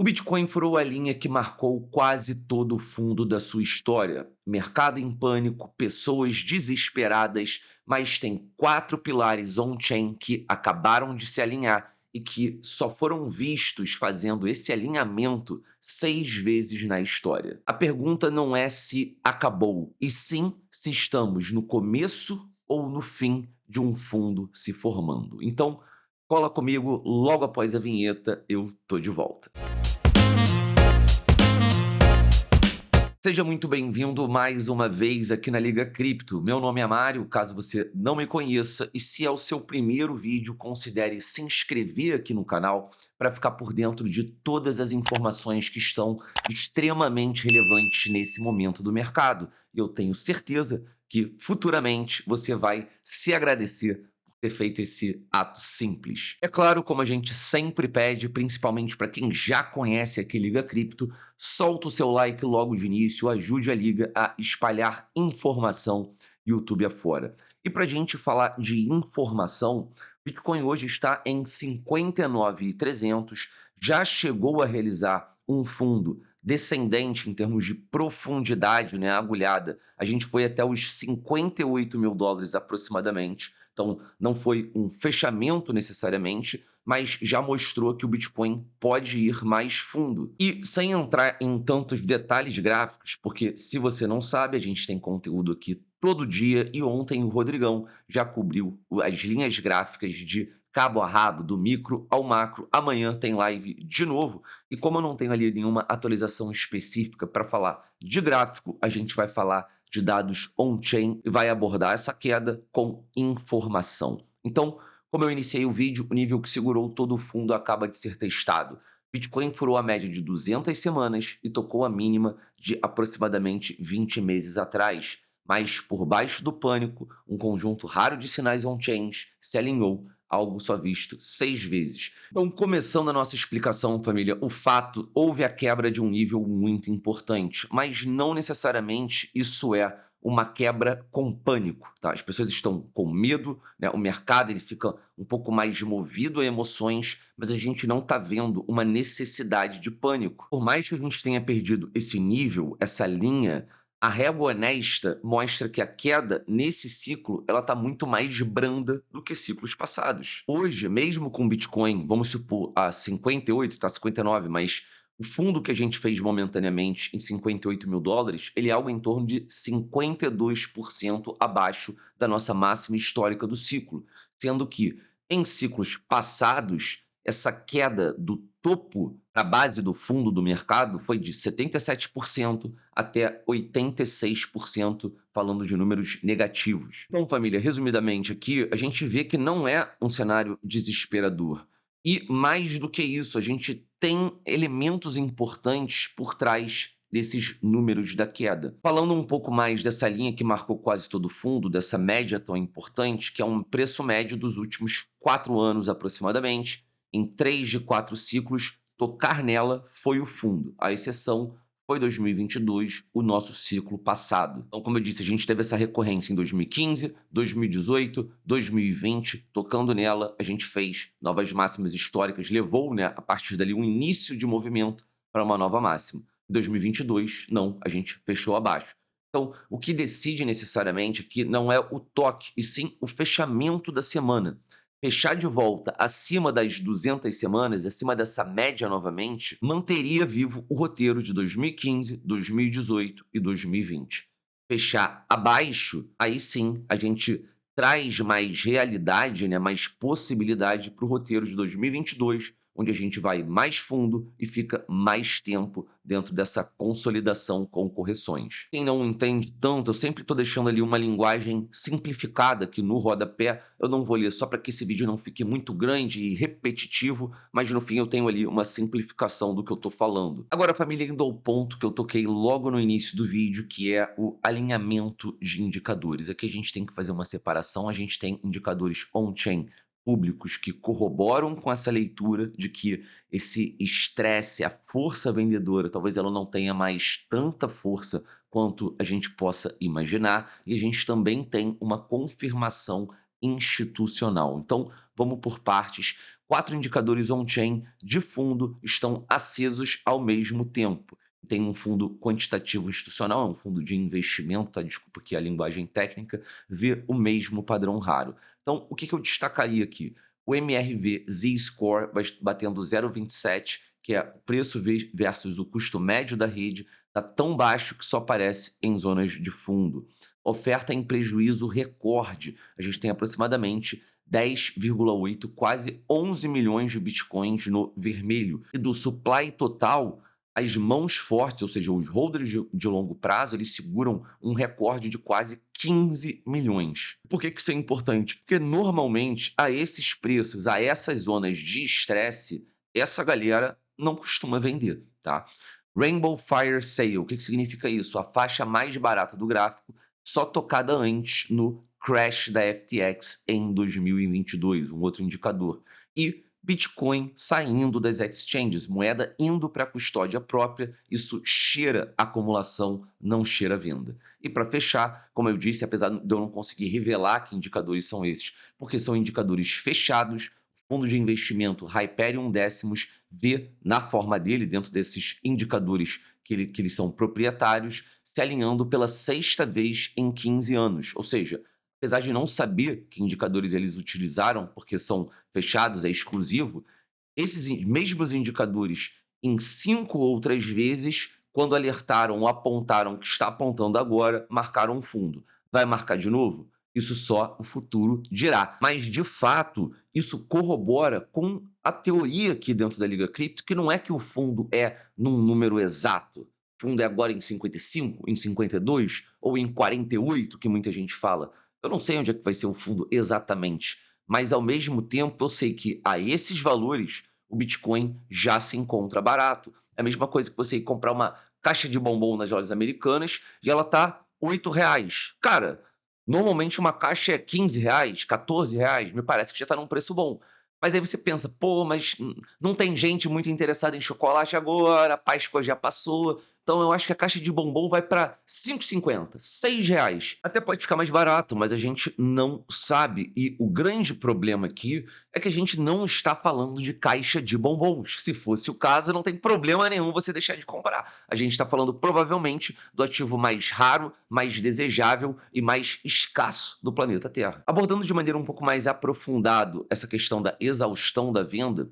Bitcoin furou a linha que marcou quase todo o fundo da sua história. Mercado em pânico, pessoas desesperadas, mas tem quatro pilares on-chain que acabaram de se alinhar e que só foram vistos fazendo esse alinhamento 6 vezes na história. A pergunta não é se acabou, e sim se estamos no começo ou no fim de um fundo se formando. Então, cola comigo, logo após a vinheta, eu tô de volta. Seja muito bem-vindo mais uma vez aqui na Liga Cripto. Meu nome é Mário, caso você não me conheça, e se é o seu primeiro vídeo, considere se inscrever aqui no canal para ficar por dentro de todas as informações que estão extremamente relevantes nesse momento do mercado. E eu tenho certeza que futuramente você vai se agradecer por ter feito esse ato simples. É claro, como a gente sempre pede, principalmente para quem já conhece aqui Liga Cripto, solta o seu like logo de início, ajude a Liga a espalhar informação YouTube afora. E para a gente falar de informação, Bitcoin hoje está em 59.300, já chegou a realizar um fundo descendente em termos de profundidade, né, agulhada. A gente foi até os 58 mil dólares aproximadamente, então não foi um fechamento necessariamente, mas já mostrou que o Bitcoin pode ir mais fundo. E sem entrar em tantos detalhes gráficos, porque se você não sabe, a gente tem conteúdo aqui todo dia e ontem o Rodrigão já cobriu as linhas gráficas de cabo a rabo, do micro ao macro. Amanhã tem live de novo. E como eu não tenho ali nenhuma atualização específica para falar de gráfico, a gente vai falar de dados on-chain e vai abordar essa queda com informação. Então, como eu iniciei o vídeo, o nível que segurou todo o fundo acaba de ser testado. Bitcoin furou a média de 200 semanas e tocou a mínima de aproximadamente 20 meses atrás. Mas por baixo do pânico, um conjunto raro de sinais on-chains se alinhou, algo só visto 6 vezes. Então, começando a nossa explicação, família, o fato, houve a quebra de um nível muito importante, mas não necessariamente isso é uma quebra com pânico, tá? As pessoas estão com medo, né? O mercado ele fica um pouco mais movido a emoções, mas a gente não está vendo uma necessidade de pânico. Por mais que a gente tenha perdido esse nível, essa linha, a régua honesta mostra que a queda nesse ciclo ela está muito mais branda do que ciclos passados. Hoje, mesmo com Bitcoin, vamos supor, a 58, está 59, mas o fundo que a gente fez momentaneamente em 58 mil dólares, ele é algo em torno de 52% abaixo da nossa máxima histórica do ciclo, sendo que em ciclos passados, essa queda do topo para a base do fundo do mercado foi de 77% até 86%, falando de números negativos. Então, família, resumidamente aqui, a gente vê que não é um cenário desesperador. E mais do que isso, a gente tem elementos importantes por trás desses números da queda. Falando um pouco mais dessa linha que marcou quase todo o fundo, dessa média tão importante, que é um preço médio dos últimos 4 anos aproximadamente, em 3 de 4 ciclos, tocar nela foi o fundo. A exceção foi 2022, o nosso ciclo passado. Então, como eu disse, a gente teve essa recorrência em 2015, 2018, 2020. Tocando nela, a gente fez novas máximas históricas, levou, né, a partir dali um início de movimento para uma nova máxima. Em 2022, não, a gente fechou abaixo. Então, o que decide necessariamente aqui não é o toque, e sim o fechamento da semana. Fechar de volta acima das 200 semanas, acima dessa média novamente, manteria vivo o roteiro de 2015, 2018 e 2020. Fechar abaixo, aí sim a gente traz mais realidade, né, mais possibilidade para o roteiro de 2022, onde a gente vai mais fundo e fica mais tempo dentro dessa consolidação com correções. Quem não entende tanto, eu sempre estou deixando ali uma linguagem simplificada aqui no rodapé. Eu não vou ler só para que esse vídeo não fique muito grande e repetitivo, mas no fim eu tenho ali uma simplificação do que eu estou falando. Agora, família, indo ao ponto que eu toquei logo no início do vídeo, que é o alinhamento de indicadores. Aqui a gente tem que fazer uma separação, a gente tem indicadores on-chain públicos que corroboram com essa leitura de que esse estresse, a força vendedora, talvez ela não tenha mais tanta força quanto a gente possa imaginar, e a gente também tem uma confirmação institucional. Então, vamos por partes. 4 indicadores on-chain de fundo estão acesos ao mesmo tempo. Tem um fundo quantitativo institucional, é um fundo de investimento, tá? Desculpa aqui a linguagem técnica, vê o mesmo padrão raro. Então, o que eu destacaria aqui? O MRV Z-Score batendo 0,27, que é o preço versus o custo médio da rede, está tão baixo que só aparece em zonas de fundo. Oferta em prejuízo recorde. A gente tem aproximadamente 10,8, quase 11 milhões de bitcoins no vermelho. E do supply total, as mãos fortes, ou seja, os holders de longo prazo, eles seguram um recorde de quase 15 milhões. Por que isso é importante? Porque normalmente, a esses preços, a essas zonas de estresse, essa galera não costuma vender, tá? Rainbow Fire Sale, o que significa isso? A faixa mais barata do gráfico, só tocada antes no crash da FTX em 2022, um outro indicador. E Bitcoin saindo das exchanges, moeda indo para a custódia própria, isso cheira acumulação, não cheira venda. E para fechar, como eu disse, apesar de eu não conseguir revelar que indicadores são esses, porque são indicadores fechados, o fundo de investimento Hyperion Décimos vê na forma dele, dentro desses indicadores que eles são proprietários, se alinhando pela sexta vez em 15 anos. Ou seja, apesar de não saber que indicadores eles utilizaram, porque são fechados, é exclusivo, esses mesmos indicadores, em 5 outras vezes, quando alertaram ou apontaram que está apontando agora, marcaram um fundo. Vai marcar de novo? Isso só o futuro dirá. Mas, de fato, isso corrobora com a teoria aqui dentro da Liga Cripto, que não é que o fundo é num número exato. O fundo é agora em 55, em 52 ou em 48, que muita gente fala. Eu não sei onde é que vai ser o fundo exatamente, mas ao mesmo tempo eu sei que a esses valores o Bitcoin já se encontra barato. É a mesma coisa que você ir comprar uma caixa de bombom nas lojas americanas e ela tá R$ 8. Cara, normalmente uma caixa é R$ 15, R$ 14, me parece que já tá num preço bom. Mas aí você pensa, pô, mas não tem gente muito interessada em chocolate agora, a Páscoa já passou, então eu acho que a caixa de bombom vai para R$ 5,50, R$ 6. Até pode ficar mais barato, mas a gente não sabe. E o grande problema aqui é que a gente não está falando de caixa de bombons. Se fosse o caso, não tem problema nenhum você deixar de comprar. A gente está falando provavelmente do ativo mais raro, mais desejável e mais escasso do planeta Terra. Abordando de maneira um pouco mais aprofundado essa questão da exaustão da venda,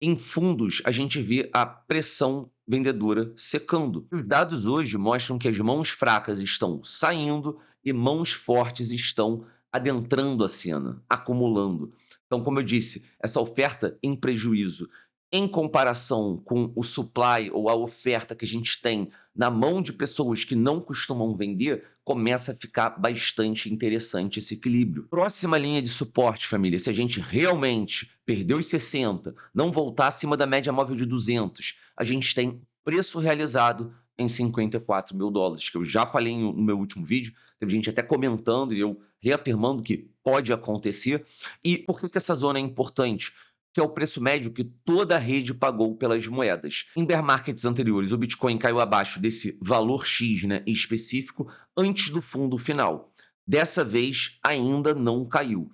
em fundos, a gente vê a pressão vendedora secando. Os dados hoje mostram que as mãos fracas estão saindo e mãos fortes estão adentrando a cena, acumulando. Então, como eu disse, essa oferta em prejuízo, em comparação com o supply ou a oferta que a gente tem na mão de pessoas que não costumam vender, começa a ficar bastante interessante esse equilíbrio. Próxima linha de suporte, família, se a gente realmente perdeu os 60, não voltar acima da média móvel de 200, a gente tem preço realizado em US$ 54.000, que eu já falei no meu último vídeo, teve gente até comentando e eu reafirmando que pode acontecer. E por que essa zona é importante? Que é o preço médio que toda a rede pagou pelas moedas. Em bear markets anteriores, o Bitcoin caiu abaixo desse valor X, né, específico, antes do fundo final. Dessa vez, ainda não caiu.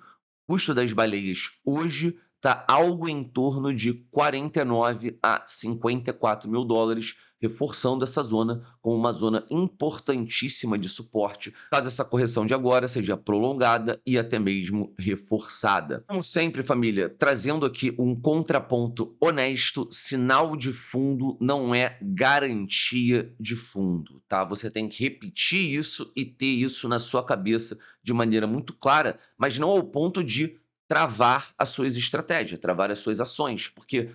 O custo das baleias hoje está algo em torno de 49 a 54 mil dólares, reforçando essa zona como uma zona importantíssima de suporte, caso essa correção de agora seja prolongada e até mesmo reforçada. Como sempre, família, trazendo aqui um contraponto honesto, sinal de fundo não é garantia de fundo, tá? Você tem que repetir isso e ter isso na sua cabeça de maneira muito clara, mas não ao ponto de travar as suas estratégias, travar as suas ações, porque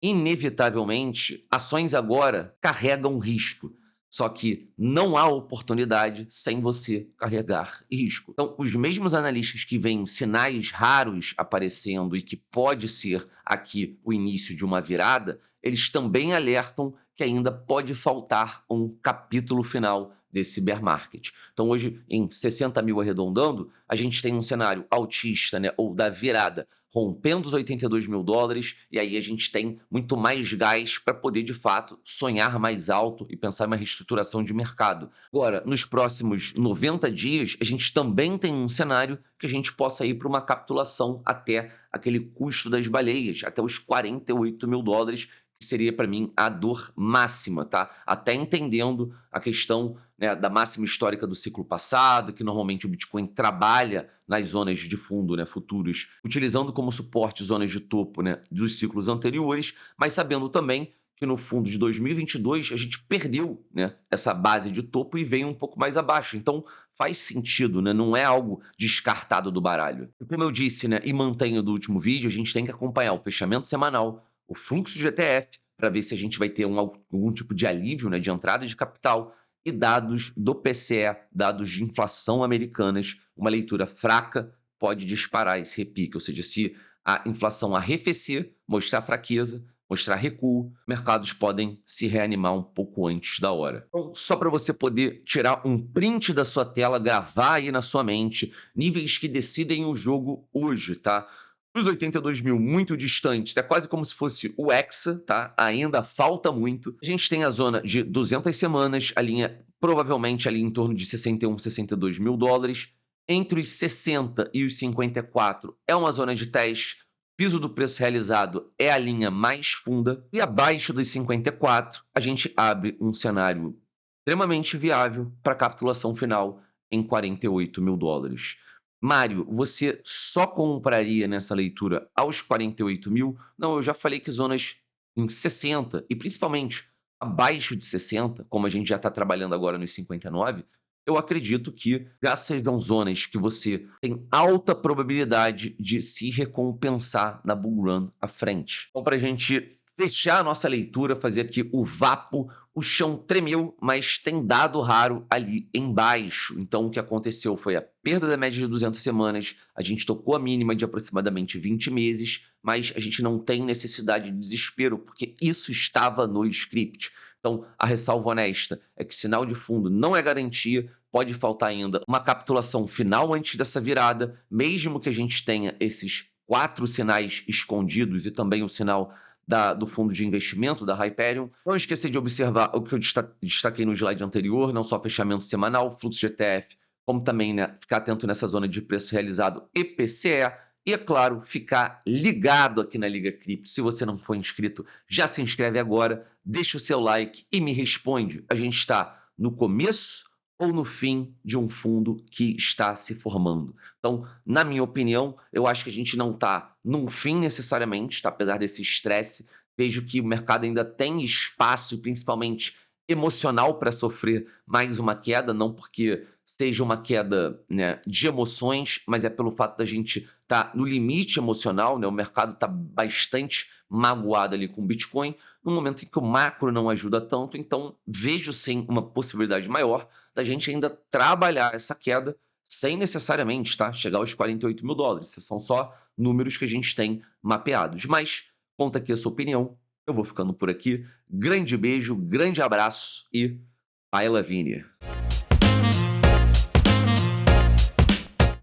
inevitavelmente ações agora carregam risco. Só que não há oportunidade sem você carregar risco. Então, os mesmos analistas que veem sinais raros aparecendo e que pode ser aqui o início de uma virada, eles também alertam que ainda pode faltar um capítulo final desse bear market. Então hoje, em 60 mil arredondando, a gente tem um cenário altista, né, ou da virada, rompendo os 82 mil dólares, e aí a gente tem muito mais gás para poder, de fato, sonhar mais alto e pensar em uma reestruturação de mercado. Agora, nos próximos 90 dias, a gente também tem um cenário que a gente possa ir para uma capitulação até aquele custo das baleias, até os 48 mil dólares, que seria para mim a dor máxima, tá? Até entendendo a questão, né, da máxima histórica do ciclo passado, que normalmente o Bitcoin trabalha nas zonas de fundo, né, futuros, utilizando como suporte zonas de topo, né, dos ciclos anteriores, mas sabendo também que no fundo de 2022 a gente perdeu, né, essa base de topo e veio um pouco mais abaixo. Então faz sentido, né? Não é algo descartado do baralho. E como eu disse, né, e mantenho do último vídeo, a gente tem que acompanhar o fechamento semanal, o fluxo de ETF, para ver se a gente vai ter algum tipo de alívio, né, de entrada de capital, e dados do PCE, dados de inflação americanas. Uma leitura fraca pode disparar esse repique, ou seja, se a inflação arrefecer, mostrar fraqueza, mostrar recuo, mercados podem se reanimar um pouco antes da hora. Então, só para você poder tirar um print da sua tela, gravar aí na sua mente, níveis que decidem o jogo hoje, tá? Os 82 mil muito distantes, é quase como se fosse o Hexa, tá? Ainda falta muito. A gente tem a zona de 200 semanas, a linha provavelmente ali em torno de 61, 62 mil dólares. Entre os 60 e os 54 é uma zona de teste. Piso do preço realizado é a linha mais funda. E abaixo dos 54, a gente abre um cenário extremamente viável para capitulação final em 48 mil dólares. Mário, você só compraria nessa leitura aos 48 mil? Não, eu já falei que zonas em 60 e principalmente abaixo de 60, como a gente já está trabalhando agora nos 59, eu acredito que essas sejam zonas que você tem alta probabilidade de se recompensar na bull run à frente. Então, para a gente fechar a nossa leitura, fazer aqui o vapo, o chão tremeu, mas tem dado raro ali embaixo. Então, o que aconteceu foi a perda da média de 200 semanas, a gente tocou a mínima de aproximadamente 20 meses, mas a gente não tem necessidade de desespero, porque isso estava no script. Então, a ressalva honesta é que sinal de fundo não é garantia, pode faltar ainda uma capitulação final antes dessa virada, mesmo que a gente tenha esses 4 sinais escondidos e também o sinal do fundo de investimento, da Hyperion. Não esquecer de observar o que eu destaquei no slide anterior, não só fechamento semanal, fluxo de ETF, como também, né, ficar atento nessa zona de preço realizado e PCE. E, é claro, ficar ligado aqui na Liga Cripto. Se você não for inscrito, já se inscreve agora, deixa o seu like e me responde. A gente está no começo ou no fim de um fundo que está se formando? Então, na minha opinião, eu acho que a gente não está num fim necessariamente, tá? Apesar desse estresse, vejo que o mercado ainda tem espaço, principalmente emocional, para sofrer mais uma queda, não porque seja uma queda, né, de emoções, mas é pelo fato da gente estar no limite emocional, né? O mercado está bastante magoado ali com o Bitcoin, no momento em que o macro não ajuda tanto, então vejo sim uma possibilidade maior da gente ainda trabalhar essa queda sem necessariamente, tá, chegar aos 48 mil dólares. Esses são só números que a gente tem mapeados. Mas conta aqui a sua opinião. Eu vou ficando por aqui. Grande beijo, grande abraço e Vai Lavínia.